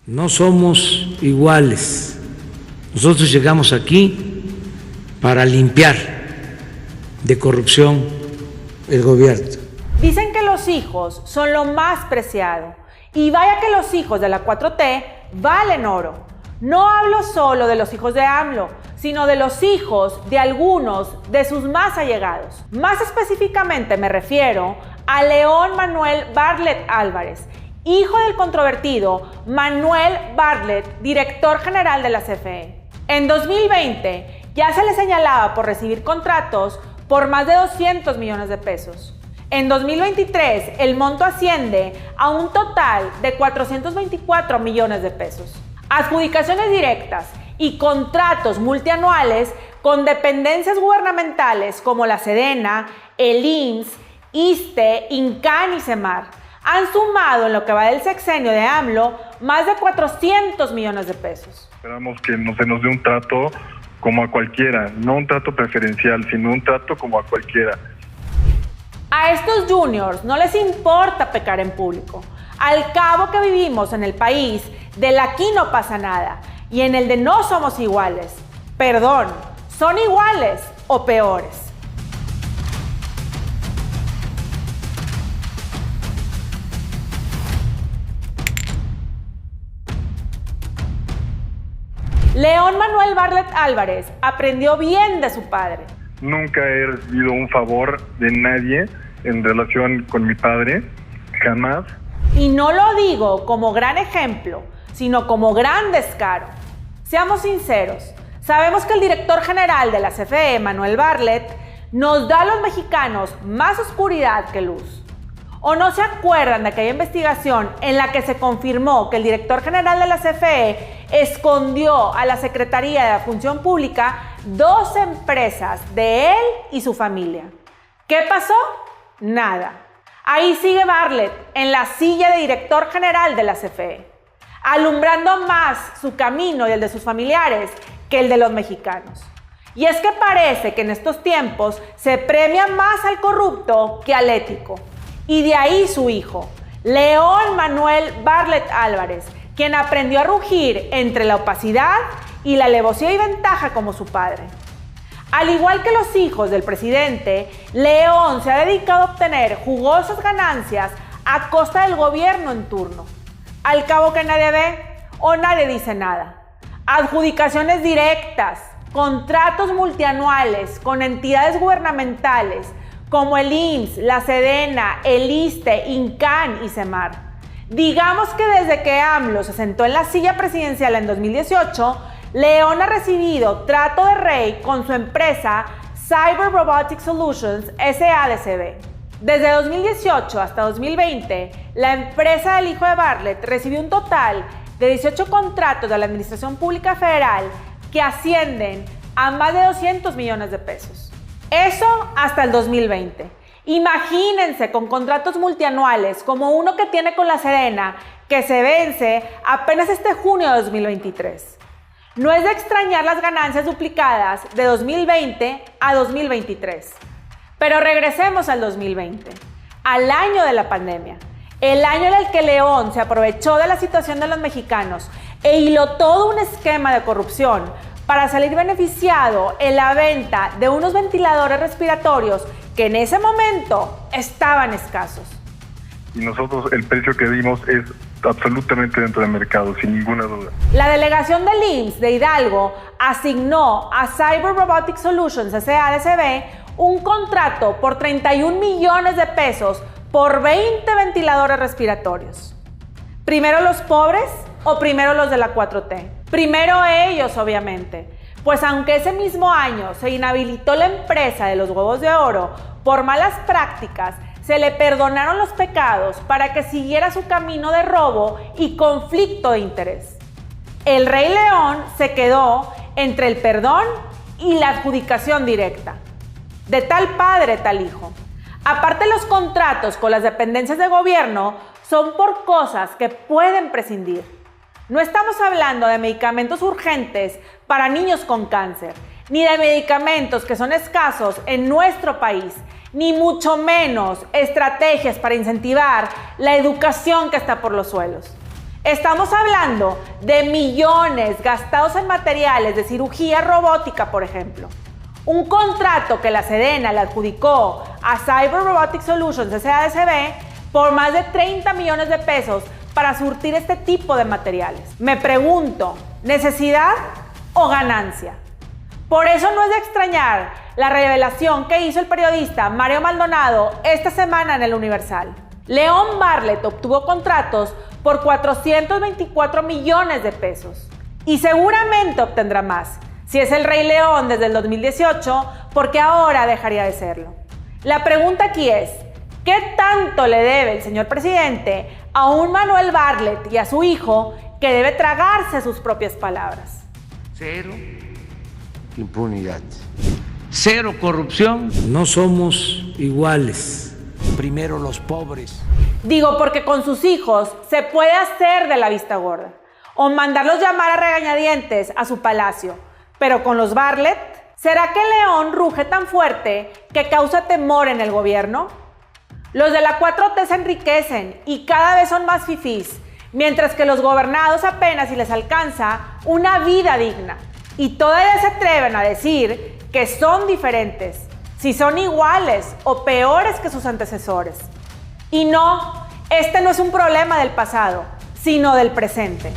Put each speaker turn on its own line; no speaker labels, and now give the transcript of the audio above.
No somos iguales. Nosotros llegamos aquí para limpiar de corrupción el gobierno.
Dicen que los hijos son lo más preciado. Y vaya que los hijos de la 4T valen oro. No hablo solo de los hijos de AMLO, sino de los hijos de algunos de sus más allegados. Más específicamente me refiero a León Manuel Bartlett Álvarez, hijo del controvertido Manuel Bartlett, director general de la CFE. En 2020 ya se le señalaba por recibir contratos por más de 200 millones de pesos. En 2023 el monto asciende a un total de 424 millones de pesos. Adjudicaciones directas y contratos multianuales con dependencias gubernamentales como la Sedena, el IMSS, ISSSTE, INCAN y CEMAR han sumado en lo que va del sexenio de AMLO más de 400 millones de pesos.
Esperamos que se nos dé un trato como a cualquiera, no un trato preferencial, sino un trato como a cualquiera.
A estos juniors no les importa pecar en público. Al cabo que vivimos en el país del aquí no pasa nada y en el de no somos iguales. Perdón, son iguales o peores. León Manuel Bartlett Álvarez aprendió bien de su padre.
Nunca he recibido un favor de nadie en relación con mi padre, jamás.
Y no lo digo como gran ejemplo, sino como gran descaro. Seamos sinceros, sabemos que el director general de la CFE, Manuel Bartlett, nos da a los mexicanos más oscuridad que luz. ¿O no se acuerdan de aquella investigación en la que se confirmó que el director general de la CFE escondió a la Secretaría de la Función Pública 2 empresas de él y su familia? ¿Qué pasó? Nada. Ahí sigue Bartlett en la silla de director general de la CFE, alumbrando más su camino y el de sus familiares que el de los mexicanos. Y es que parece que en estos tiempos se premia más al corrupto que al ético. Y de ahí su hijo, León Manuel Bartlett Álvarez, quien aprendió a rugir entre la opacidad y la alevosía y ventaja como su padre. Al igual que los hijos del presidente, León se ha dedicado a obtener jugosas ganancias a costa del gobierno en turno. Al cabo que nadie ve o nadie dice nada. Adjudicaciones directas, contratos multianuales con entidades gubernamentales como el IMSS, la Sedena, el ISSSTE, INCAN y CEMAR. Digamos que desde que AMLO se sentó en la silla presidencial en 2018, León ha recibido trato de rey con su empresa Cyber Robotic Solutions SADCB. Desde 2018 hasta 2020, la empresa del hijo de Bartlett recibió un total de 18 contratos de la Administración Pública Federal que ascienden a más de 200 millones de pesos. Eso hasta el 2020. Imagínense con contratos multianuales como uno que tiene con la Sedena, que se vence apenas este junio de 2023. No es de extrañar las ganancias duplicadas de 2020 a 2023. Pero regresemos al 2020, al año de la pandemia, el año en el que León se aprovechó de la situación de los mexicanos e hiló todo un esquema de corrupción para salir beneficiado en la venta de unos ventiladores respiratorios que en ese momento estaban escasos.
Y nosotros el precio que dimos es absolutamente dentro del mercado, sin ninguna duda.
La delegación del IMSS de Hidalgo asignó a Cyber Robotic Solutions SADCB un contrato por 31 millones de pesos por 20 ventiladores respiratorios. ¿Primero los pobres o primero los de la 4T? Primero ellos, obviamente, pues aunque ese mismo año se inhabilitó la empresa de los huevos de oro por malas prácticas, se le perdonaron los pecados para que siguiera su camino de robo y conflicto de interés. El Rey León se quedó entre el perdón y la adjudicación directa. De tal padre, tal hijo. Aparte, los contratos con las dependencias de gobierno son por cosas que pueden prescindir. No estamos hablando de medicamentos urgentes para niños con cáncer, ni de medicamentos que son escasos en nuestro país, ni mucho menos estrategias para incentivar la educación que está por los suelos. Estamos hablando de millones gastados en materiales de cirugía robótica, por ejemplo. Un contrato que la Sedena le adjudicó a Cyber Robotic Solutions SADCB por más de 30 millones de pesos para surtir este tipo de materiales. Me pregunto, ¿necesidad o ganancia? Por eso no es de extrañar la revelación que hizo el periodista Mario Maldonado esta semana en El Universal. León Bartlett obtuvo contratos por 424 millones de pesos y seguramente obtendrá más si es el Rey León desde el 2018, porque ahora dejaría de serlo. La pregunta aquí es, ¿qué tanto le debe el señor presidente a un Manuel Bartlett y a su hijo que debe tragarse sus propias palabras?
Cero impunidad. Cero corrupción.
No somos iguales.
Primero los pobres.
Digo, porque con sus hijos se puede hacer de la vista gorda o mandarlos llamar a regañadientes a su palacio. Pero con los Bartlett, ¿será que León ruge tan fuerte que causa temor en el gobierno? Los de la 4T se enriquecen y cada vez son más fifís, mientras que los gobernados apenas si les alcanza una vida digna. Y todavía se atreven a decir que son diferentes, si son iguales o peores que sus antecesores. Y no, este no es un problema del pasado, sino del presente.